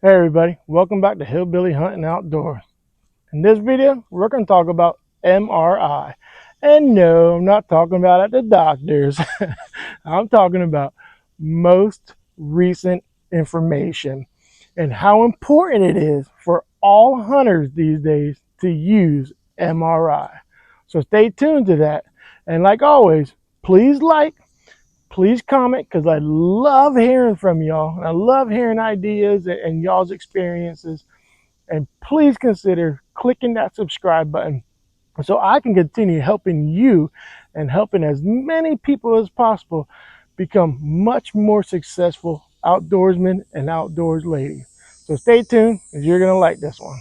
Hey everybody, welcome back to Hillbilly Hunting Outdoors. In this video, we're going to talk about MRI. And no, I'm not talking about at the doctor's. I'm talking about most recent information and how important it is for all hunters these days to use MRI. So stay tuned to that. And like always, please comment because I love hearing from y'all. I love hearing ideas and y'all's experiences. And please consider clicking that subscribe button so I can continue helping you and helping as many people as possible become much more successful outdoorsmen and outdoors ladies. So stay tuned because you're going to like this one.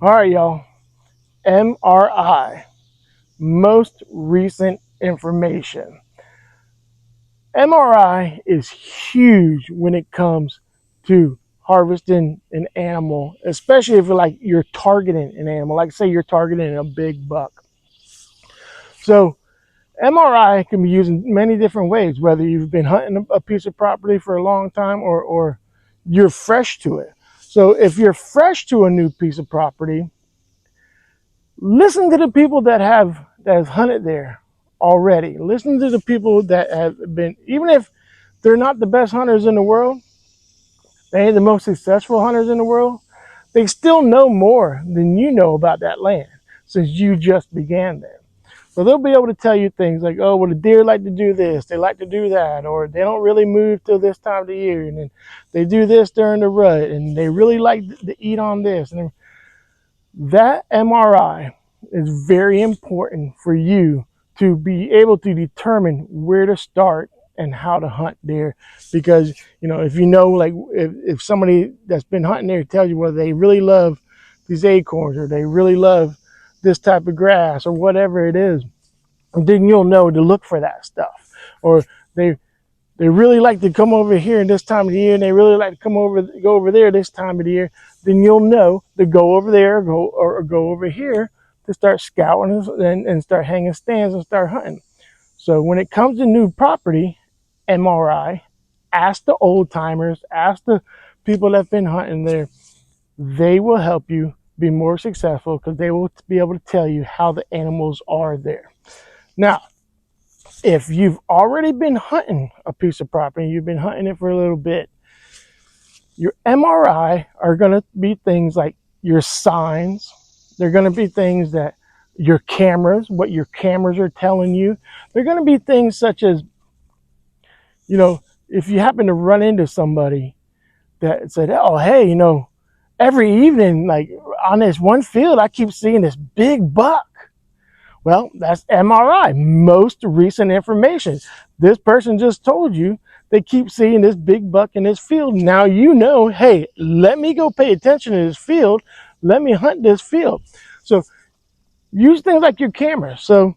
All right, y'all. MRI, most recent information. MRI is huge when it comes to harvesting an animal, especially if you're targeting an animal, like say you're targeting a big buck. So MRI can be used in many different ways, whether you've been hunting a piece of property for a long time or you're fresh to it. So if you're fresh to a new piece of property, listen to the people that have hunted there already. Listen to the people that have been, even if they're not the best hunters in the world, they ain't the most successful hunters in the world, they still know more than you know about that land since you just began there. So they'll be able to tell you things like, oh, well, the deer like to do this, they like to do that, or they don't really move till this time of the year, and then they do this during the rut, and they really like to eat on this. And that MRI is very important for you to be able to determine where to start and how to hunt deer. Because, if like if somebody that's been hunting there tells you whether they really love these acorns or they really love this type of grass or whatever it is, then you'll know to look for that stuff. Or they really like to come over here in this time of the year and they really like to go over there this time of the year, then you'll know to go over there or go over here to start scouting and start hanging stands and start hunting. So when it comes to new property, MRI, ask the old timers, ask the people that have been hunting there. They will help you be more successful because they will be able to tell you how the animals are there. Now, if you've already been hunting a piece of property, you've been hunting it for a little bit, your MRI are going to be things like your signs. They're going to be things that your cameras, what your cameras are telling you. They're going to be things such as, if you happen to run into somebody that said, oh, hey, every evening, like on this one field, I keep seeing this big buck. Well, that's MRI, most recent information. This person just told you they keep seeing this big buck in this field. Now hey, let me go pay attention to this field. Let me hunt this field. So use things like your cameras. So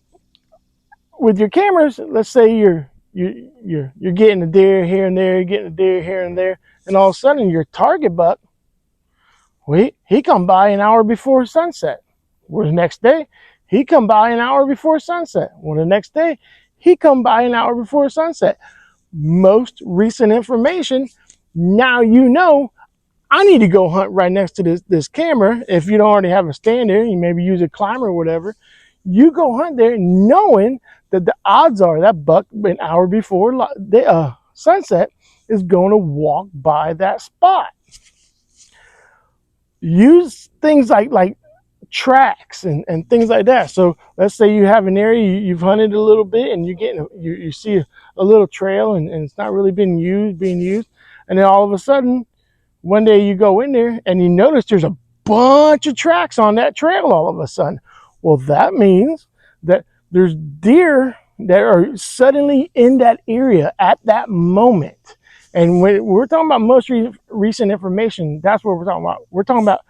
with your cameras, let's say you're getting a deer here and there, you're getting a deer here and there, and all of a sudden your target buck, he come by an hour before sunset. Where the next day, he come by an hour before sunset. Well, the next day, he come by an hour before sunset. Most recent information. Now I need to go hunt right next to this camera. If you don't already have a stand there, you maybe use a climber or whatever. You go hunt there knowing that the odds are that buck an hour before sunset is going to walk by that spot. Use things like tracks and things like that. So let's say you have an area you've hunted a little bit and you see a little trail and it's not really being used, and then all of a sudden one day you go in there and you notice there's a bunch of tracks on that trail all of a sudden. Well, that means that there's deer that are suddenly in that area at that moment. And when we're talking about most recent information, that's what we're talking about. We're talking about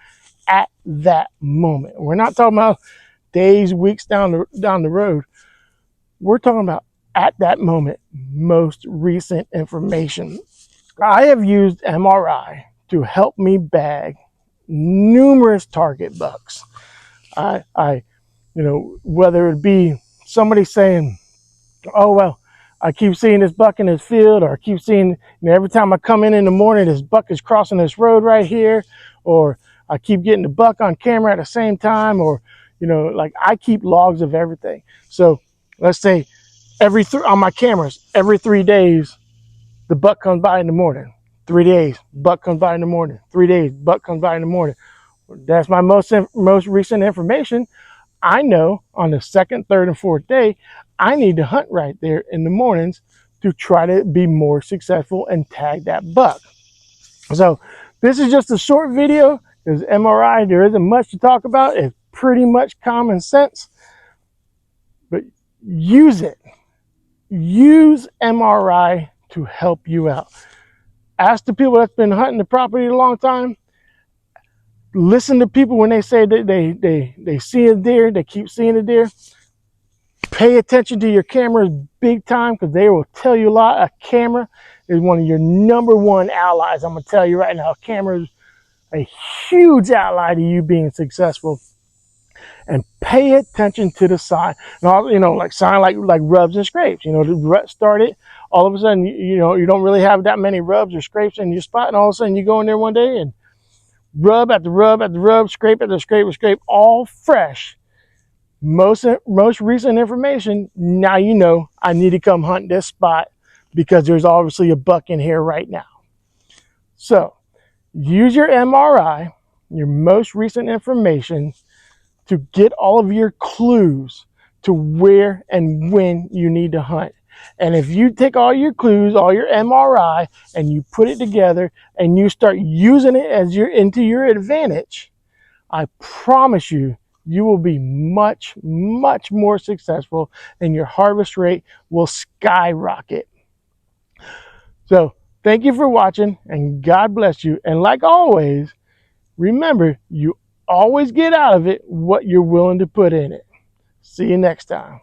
at that moment. We're not talking about days, weeks down the road. We're talking about at that moment, most recent information. I have used MRI to help me bag numerous target bucks. I whether it be somebody saying, "Oh well, I keep seeing this buck in this field," or I keep seeing, every time I come in the morning, this buck is crossing this road right here, or I keep getting the buck on camera at the same time, or like I keep logs of everything. So let's say on my cameras, every 3 days, the buck comes by in the morning. 3 days, buck comes by in the morning. 3 days, buck comes by in the morning. That's my most recent information. I know on the second, third, and fourth day, I need to hunt right there in the mornings to try to be more successful and tag that buck. So this is just a short video because MRI, there isn't much to talk about. It's pretty much common sense, but use it. Use MRI to help you out. Ask the people that's been hunting the property a long time. Listen to people when they say that they see a deer, they keep seeing a deer. Pay attention to your cameras big time because they will tell you a lot. A camera is one of your number one allies. I'm going to tell you right now, a camera is a huge ally to you being successful. And pay attention to the sign. Like sign like rubs and scrapes. The rut started. All of a sudden, you don't really have that many rubs or scrapes in your spot, and all of a sudden you go in there one day and rub after rub after rub, scrape after scrape after scrape, all fresh. Most recent information. Now I need to come hunt this spot because there's obviously a buck in here right now. So use your MRI, your most recent information, to get all of your clues to where and when you need to hunt. And if you take all your clues, all your MRI, and you put it together and you start using it as into your advantage, I promise you, you will be much, much more successful and your harvest rate will skyrocket. So thank you for watching and God bless you. And like always, remember, you always get out of it what you're willing to put in it. See you next time.